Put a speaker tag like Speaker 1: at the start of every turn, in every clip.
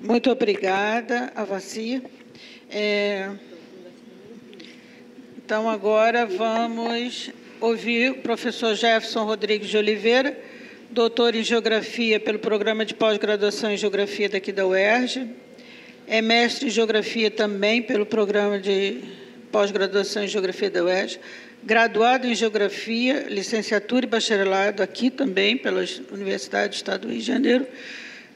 Speaker 1: Muito obrigada, Avaci. Então, agora vamos ouvir o professor Jefferson Rodrigues de Oliveira, doutor em Geografia pelo Programa de Pós-Graduação em Geografia daqui da UERJ, é mestre em Geografia também pelo Programa de Pós-Graduação em Geografia da UERJ, graduado em Geografia, licenciatura e bacharelado aqui também pela Universidade do Estado do Rio de Janeiro,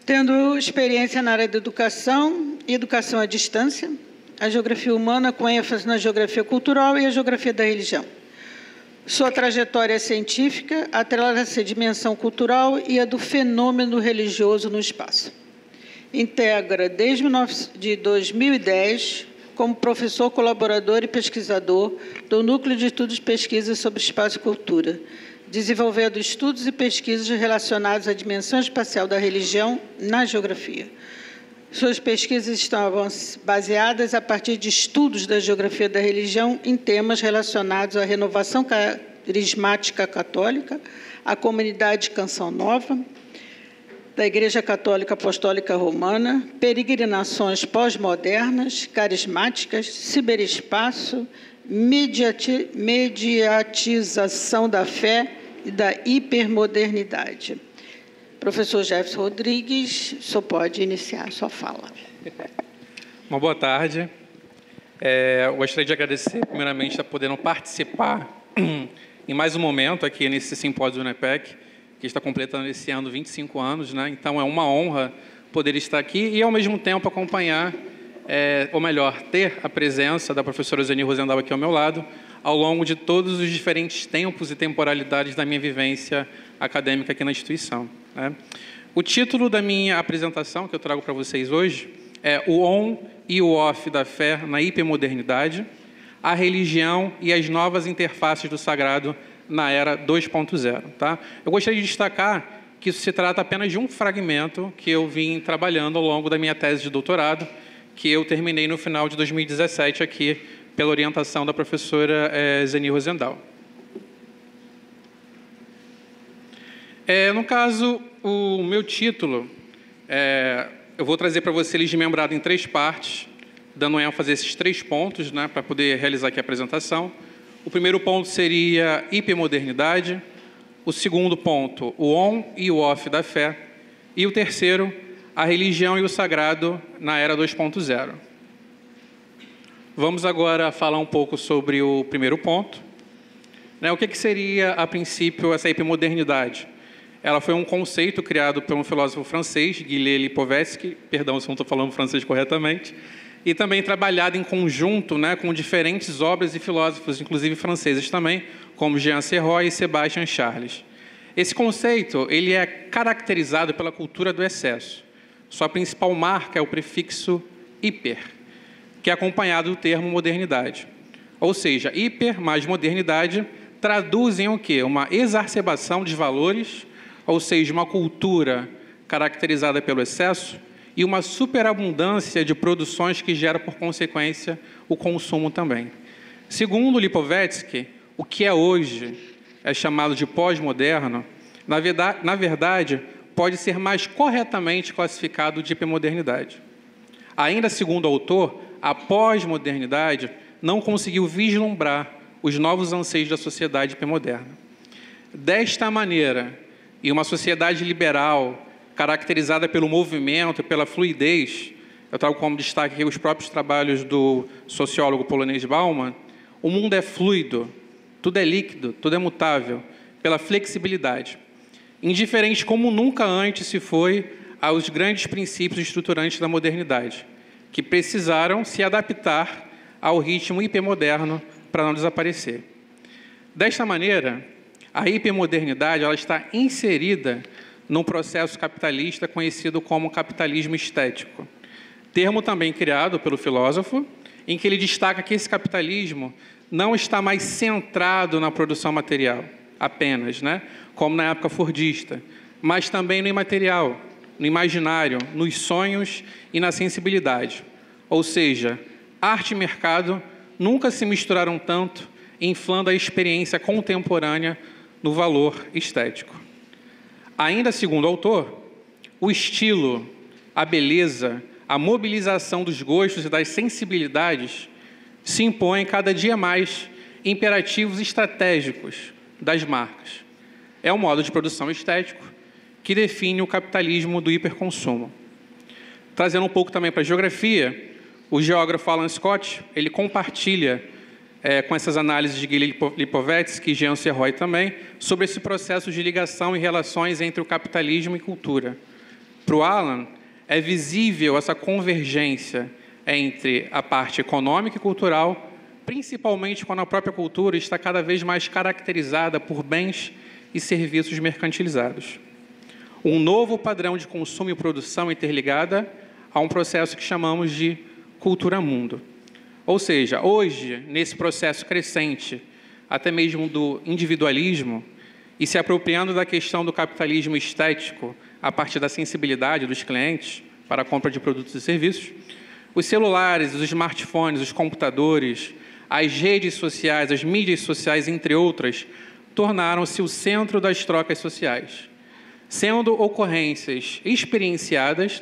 Speaker 1: tendo experiência na área da educação e educação à distância, a geografia humana com ênfase na geografia cultural e a geografia da religião. Sua trajetória científica atrelada a essa dimensão cultural e a do fenômeno religioso no espaço. Integra, desde 2010, como professor colaborador e pesquisador do Núcleo de Estudos e Pesquisas sobre Espaço e Cultura, desenvolvendo estudos e pesquisas relacionados à dimensão espacial da religião na geografia. Suas pesquisas estão baseadas a partir de estudos da geografia da religião em temas relacionados à renovação carismática católica, à comunidade de Canção Nova, da Igreja Católica Apostólica Romana, peregrinações pós-modernas, carismáticas, ciberespaço, mediatização da fé e da hipermodernidade. Professor Jefferson Rodrigues, o senhor pode iniciar a sua fala.
Speaker 2: Uma boa tarde. Eu gostaria de agradecer, primeiramente, a podendo participar em mais um momento aqui nesse simpósio do NEPEC, que está completando esse ano 25 anos, né? Então, é uma honra poder estar aqui e, ao mesmo tempo, acompanhar, ou melhor, ter a presença da professora Zeni Rosendal aqui ao meu lado, ao longo de todos os diferentes tempos e temporalidades da minha vivência acadêmica aqui na instituição, né? O título da minha apresentação, que eu trago para vocês hoje, é O On e o Off da Fé na Hipermodernidade, a religião e as novas interfaces do sagrado na era 2.0. Tá? Eu gostaria de destacar que isso se trata apenas de um fragmento que eu vim trabalhando ao longo da minha tese de doutorado, que eu terminei no final de 2017 aqui, pela orientação da professora Zeni Rosendal. No caso, o meu título, eu vou trazer para você ele desmembrado em 3 partes, dando ênfase a esses 3 pontos, né, para poder realizar aqui a apresentação. O primeiro ponto seria hipermodernidade, o segundo ponto, o on e o off da fé, e o terceiro, a religião e o sagrado na era 2.0. Vamos agora falar um pouco sobre o primeiro ponto. O que seria, a princípio, essa hipermodernidade? Ela foi um conceito criado por um filósofo francês, Gilles Lipovetsky, perdão se não estou falando francês corretamente, e também trabalhado em conjunto, né, com diferentes obras e filósofos, inclusive franceses também, como Jean Serrois e Sebastian Charles. Esse conceito ele é caracterizado pela cultura do excesso. Sua principal marca é o prefixo hiper, que é acompanhado do termo modernidade. Ou seja, hiper mais modernidade traduzem o quê? Uma exacerbação de valores, ou seja, uma cultura caracterizada pelo excesso, e uma superabundância de produções que gera, por consequência, o consumo também. Segundo Lipovetsky, o que é hoje é chamado de pós-moderno, na verdade, pode ser mais corretamente classificado de hipermodernidade. Ainda segundo o autor, a pós-modernidade não conseguiu vislumbrar os novos anseios da sociedade hipermoderna. Desta maneira, em uma sociedade liberal, caracterizada pelo movimento e pela fluidez, eu trago como destaque aqui os próprios trabalhos do sociólogo polonês Bauman, o mundo é fluido, tudo é líquido, tudo é mutável, pela flexibilidade, indiferente como nunca antes se foi aos grandes princípios estruturantes da modernidade, que precisaram se adaptar ao ritmo hipermoderno para não desaparecer. Desta maneira, a hipermodernidade ela está inserida num processo capitalista conhecido como capitalismo estético. Termo também criado pelo filósofo, em que ele destaca que esse capitalismo não está mais centrado na produção material, apenas, né? Como na época fordista, mas também no imaterial, no imaginário, nos sonhos e na sensibilidade. Ou seja, arte e mercado nunca se misturaram tanto, inflando a experiência contemporânea no valor estético. Ainda segundo o autor, o estilo, a beleza, a mobilização dos gostos e das sensibilidades, se impõem cada dia mais imperativos estratégicos das marcas. É o modo de produção estético que define o capitalismo do hiperconsumo. Trazendo um pouco também para a geografia, o geógrafo Alan Scott, ele compartilha com essas análises de Gilles Lipovetsky e Jean Serroy também, sobre esse processo de ligação e relações entre o capitalismo e cultura. Para o Alan, é visível essa convergência entre a parte econômica e cultural, principalmente quando a própria cultura está cada vez mais caracterizada por bens e serviços mercantilizados. Um novo padrão de consumo e produção interligada a um processo que chamamos de cultura-mundo. Ou seja, hoje, nesse processo crescente, até mesmo do individualismo, e se apropriando da questão do capitalismo estético a partir da sensibilidade dos clientes para a compra de produtos e serviços, os celulares, os smartphones, os computadores, as redes sociais, as mídias sociais, entre outras, tornaram-se o centro das trocas sociais, sendo ocorrências experienciadas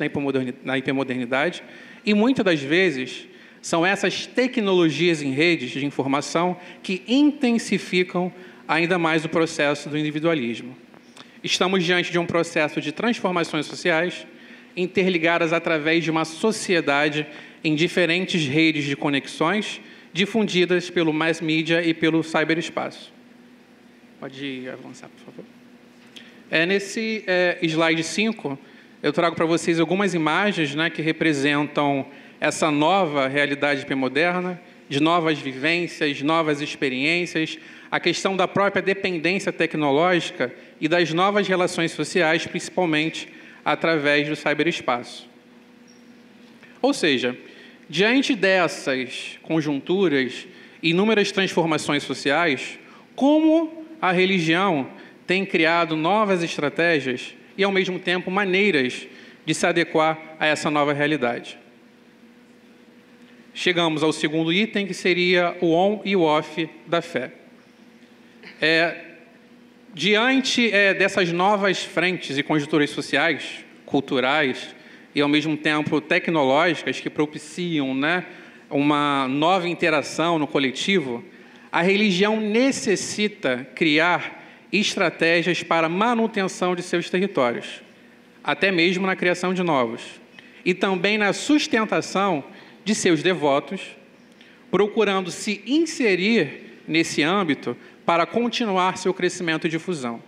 Speaker 2: na hipermodernidade e, muitas das vezes, são essas tecnologias em redes de informação que intensificam ainda mais o processo do individualismo. Estamos diante de um processo de transformações sociais interligadas através de uma sociedade em diferentes redes de conexões difundidas pelo mass media e pelo cyberespaço. Pode avançar, por favor. Nesse slide 5, eu trago para vocês algumas imagens, que representam essa nova realidade hipermoderna, de novas vivências, novas experiências, a questão da própria dependência tecnológica e das novas relações sociais, principalmente através do cyberespaço. Ou seja, diante dessas conjunturas e inúmeras transformações sociais, como a religião tem criado novas estratégias e, ao mesmo tempo, maneiras de se adequar a essa nova realidade. Chegamos ao segundo item, que seria o on e o off da fé. Diante dessas novas frentes e conjunturas sociais, culturais e, ao mesmo tempo, tecnológicas que propiciam uma nova interação no coletivo, a religião necessita criar estratégias para a manutenção de seus territórios, até mesmo na criação de novos, e também na sustentação de seus devotos, procurando se inserir nesse âmbito para continuar seu crescimento e difusão.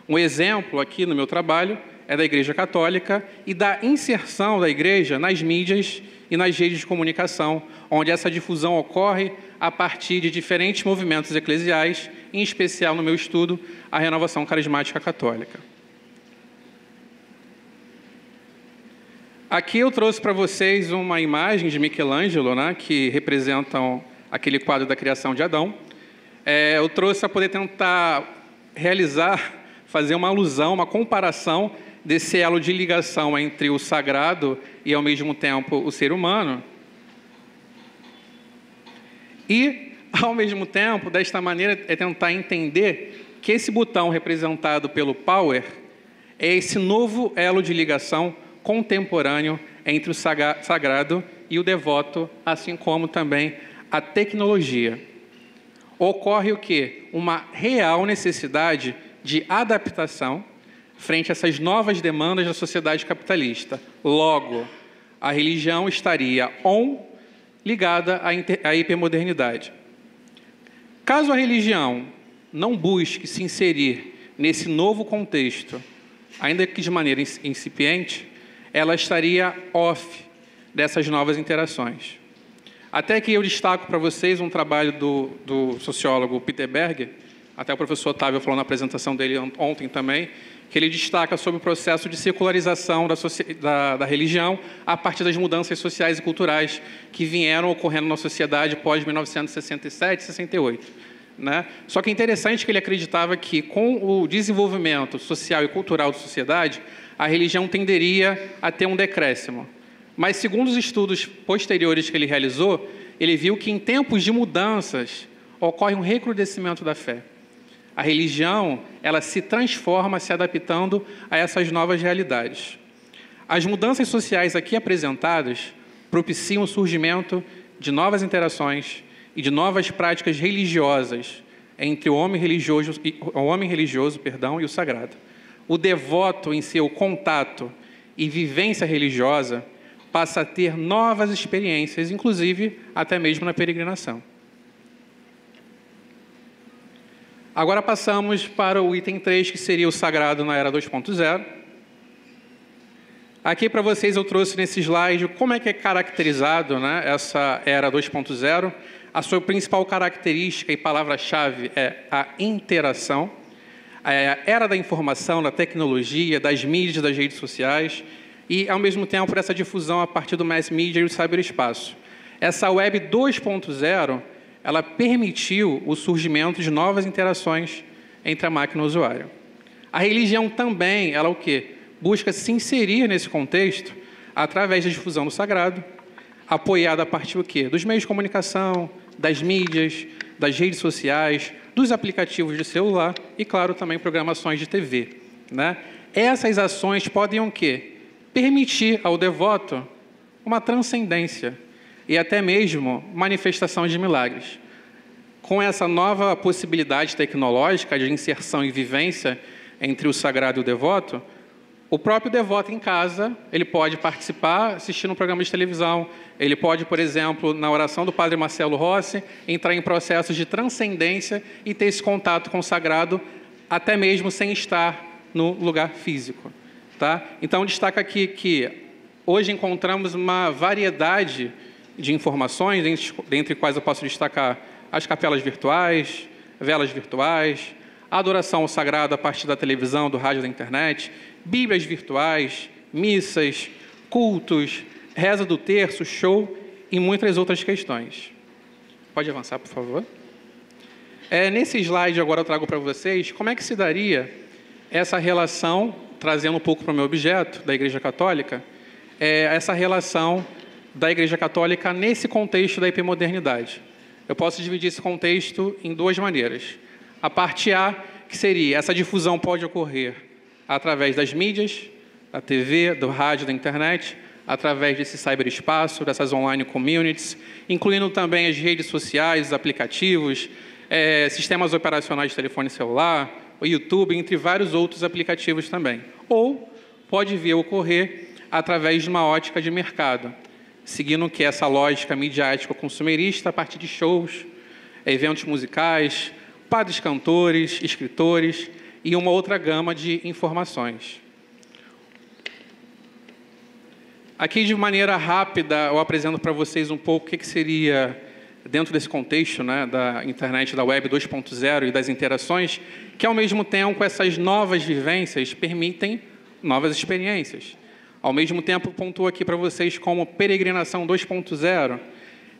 Speaker 2: Um exemplo aqui no meu trabalho é da Igreja Católica e da inserção da Igreja nas mídias e nas redes de comunicação, onde essa difusão ocorre a partir de diferentes movimentos eclesiais, em especial no meu estudo, a Renovação Carismática Católica. Aqui eu trouxe para vocês uma imagem de Michelangelo, que representam aquele quadro da criação de Adão. Eu trouxe para poder tentar fazer uma alusão, uma comparação desse elo de ligação entre o sagrado e, ao mesmo tempo, o ser humano. E, ao mesmo tempo, desta maneira, tentar entender que esse botão representado pelo Power é esse novo elo de ligação contemporâneo entre o sagrado e o devoto, assim como também a tecnologia. Ocorre o quê? Uma real necessidade de adaptação frente a essas novas demandas da sociedade capitalista. Logo, a religião estaria ligada à hipermodernidade. Caso a religião não busque se inserir nesse novo contexto, ainda que de maneira incipiente, ela estaria off dessas novas interações. Até que eu destaco para vocês um trabalho do sociólogo Peter Berger, até o professor Otávio falou na apresentação dele ontem também, que ele destaca sobre o processo de secularização da religião a partir das mudanças sociais e culturais que vieram ocorrendo na sociedade pós-1967 e 68. Só que é interessante que ele acreditava que, com o desenvolvimento social e cultural da sociedade, a religião tenderia a ter um decréscimo. Mas, segundo os estudos posteriores que ele realizou, ele viu que, em tempos de mudanças, ocorre um recrudescimento da fé. A religião, ela se transforma, se adaptando a essas novas realidades. As mudanças sociais aqui apresentadas propiciam o surgimento de novas interações e de novas práticas religiosas entre o homem religioso e o sagrado. O devoto, em seu contato e vivência religiosa, passa a ter novas experiências, inclusive até mesmo na peregrinação. Agora passamos para o item 3, que seria o sagrado na era 2.0. Aqui para vocês eu trouxe nesse slide como é que é caracterizado, né, essa era 2.0. A sua principal característica e palavra-chave é a interação. A era da informação, da tecnologia, das mídias, das redes sociais e, ao mesmo tempo, essa difusão a partir do mass media e do cyberespaço. Essa web 2.0, ela permitiu o surgimento de novas interações entre a máquina e o usuário. A religião também, ela o quê? Busca se inserir nesse contexto através da difusão do sagrado, apoiada a partir do quê? Dos meios de comunicação, das mídias, das redes sociais, dos aplicativos de celular e, claro, também programações de TV, né? Essas ações podem o quê? Permitir ao devoto uma transcendência e até mesmo manifestação de milagres. Com essa nova possibilidade tecnológica de inserção e vivência entre o sagrado e o devoto, o próprio devoto em casa, ele pode participar assistindo um programa de televisão, ele pode, por exemplo, na oração do Padre Marcelo Rossi, entrar em processos de transcendência e ter esse contato com o sagrado, até mesmo sem estar no lugar físico. Tá? Então, destaca aqui que hoje encontramos uma variedade de informações, dentre quais eu posso destacar as capelas virtuais, velas virtuais, a adoração ao sagrado a partir da televisão, do rádio, da internet, bíblias virtuais, missas, cultos, reza do terço, show e muitas outras questões. Pode avançar, por favor? Nesse slide agora eu trago para vocês como é que se daria essa relação, trazendo um pouco para o meu objeto, da Igreja Católica, essa relação da Igreja Católica nesse contexto da hipermodernidade. Eu posso dividir esse contexto em duas maneiras. A parte A, que seria, essa difusão pode ocorrer através das mídias, da TV, do rádio, da internet, através desse cyberespaço, dessas online communities, incluindo também as redes sociais, os aplicativos, sistemas operacionais de telefone celular, o YouTube, entre vários outros aplicativos também. Ou pode vir a ocorrer através de uma ótica de mercado, seguindo que essa lógica midiática consumerista a partir de shows, eventos musicais, padres cantores, escritores e uma outra gama de informações. Aqui, de maneira rápida, eu apresento para vocês um pouco o que seria, dentro desse contexto, né, da internet, da web 2.0 e das interações, que, ao mesmo tempo, essas novas vivências permitem novas experiências. Ao mesmo tempo, pontuo aqui para vocês como peregrinação 2.0,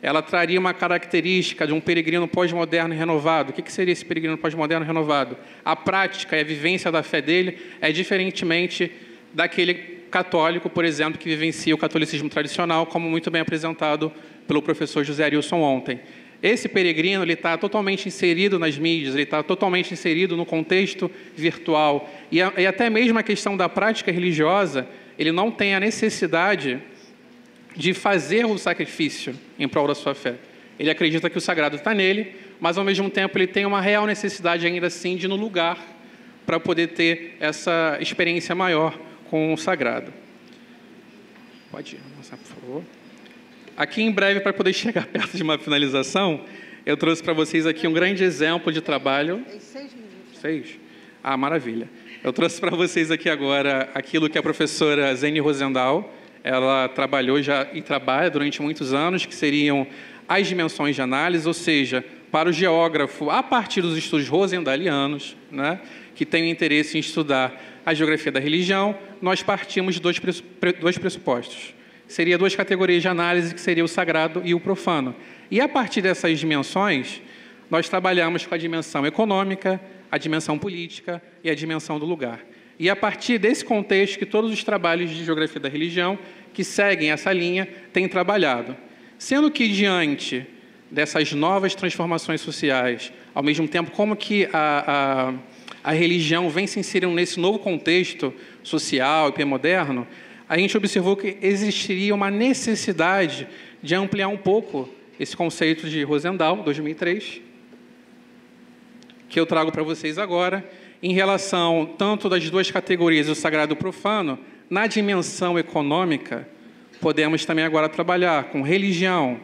Speaker 2: ela traria uma característica de um peregrino pós-moderno renovado. O que seria esse peregrino pós-moderno renovado? A prática e a vivência da fé dele é diferentemente daquele católico, por exemplo, que vivencia o catolicismo tradicional, como muito bem apresentado pelo professor José Arilson ontem. Esse peregrino ele está totalmente inserido nas mídias, ele está totalmente inserido no contexto virtual. E até mesmo a questão da prática religiosa, ele não tem a necessidade de fazer o sacrifício em prol da sua fé. Ele acredita que o sagrado está nele, mas, ao mesmo tempo, ele tem uma real necessidade, ainda assim, de ir no lugar para poder ter essa experiência maior com o sagrado. Pode avançar, por favor. Aqui, em breve, para poder chegar perto de uma finalização, eu trouxe para vocês aqui um grande exemplo de trabalho. Tem 6 minutos. 6? Ah, maravilha. Eu trouxe para vocês aqui agora aquilo que a professora Zene Rosendahl, ela trabalhou já e trabalha durante muitos anos, que seriam as dimensões de análise, ou seja, para o geógrafo, a partir dos estudos rosendalianos, né, que tem interesse em estudar a geografia da religião, nós partimos de dois pressupostos. Seria 2 categorias de análise, que seria o sagrado e o profano. E, a partir dessas dimensões, nós trabalhamos com a dimensão econômica, a dimensão política e a dimensão do lugar. E, a partir desse contexto, que todos os trabalhos de geografia da religião que seguem essa linha têm trabalhado. Sendo que, diante dessas novas transformações sociais, ao mesmo tempo, como que a religião vem se inserindo nesse novo contexto social e hipermoderno, a gente observou que existiria uma necessidade de ampliar um pouco esse conceito de Rosendahl, 2003, que eu trago para vocês agora, em relação tanto das duas categorias, o sagrado e o profano, na dimensão econômica, podemos também agora trabalhar com religião,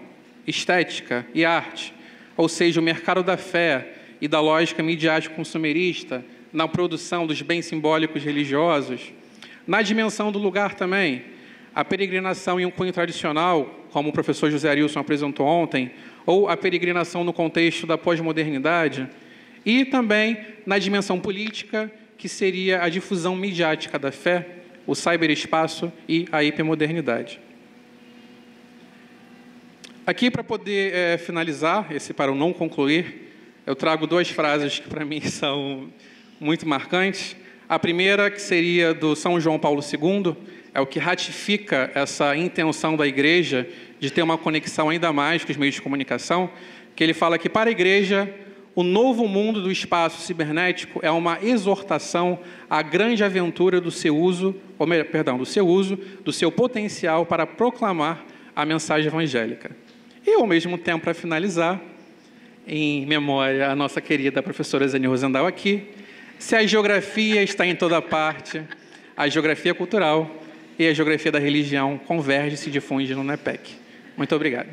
Speaker 2: estética e arte, ou seja, o mercado da fé e da lógica midiático-consumerista na produção dos bens simbólicos religiosos. Na dimensão do lugar também, a peregrinação em um cunho tradicional, como o professor José Arilson apresentou ontem, ou a peregrinação no contexto da pós-modernidade, e também na dimensão política, que seria a difusão midiática da fé, o cyberespaço e a hipermodernidade. Aqui, para poder finalizar, para eu não concluir, eu trago duas frases que, para mim, são muito marcantes. A primeira, que seria do São João Paulo II, é o que ratifica essa intenção da Igreja de ter uma conexão ainda mais com os meios de comunicação, que ele fala que, para a Igreja, o novo mundo do espaço cibernético é uma exortação à grande aventura do seu uso, do seu potencial para proclamar a mensagem evangélica. E, ao mesmo tempo, para finalizar, em memória à nossa querida professora Zeni Rosendahl aqui, se a geografia está em toda parte, a geografia cultural e a geografia da religião convergem e se difundem no NEPEC. Muito obrigado.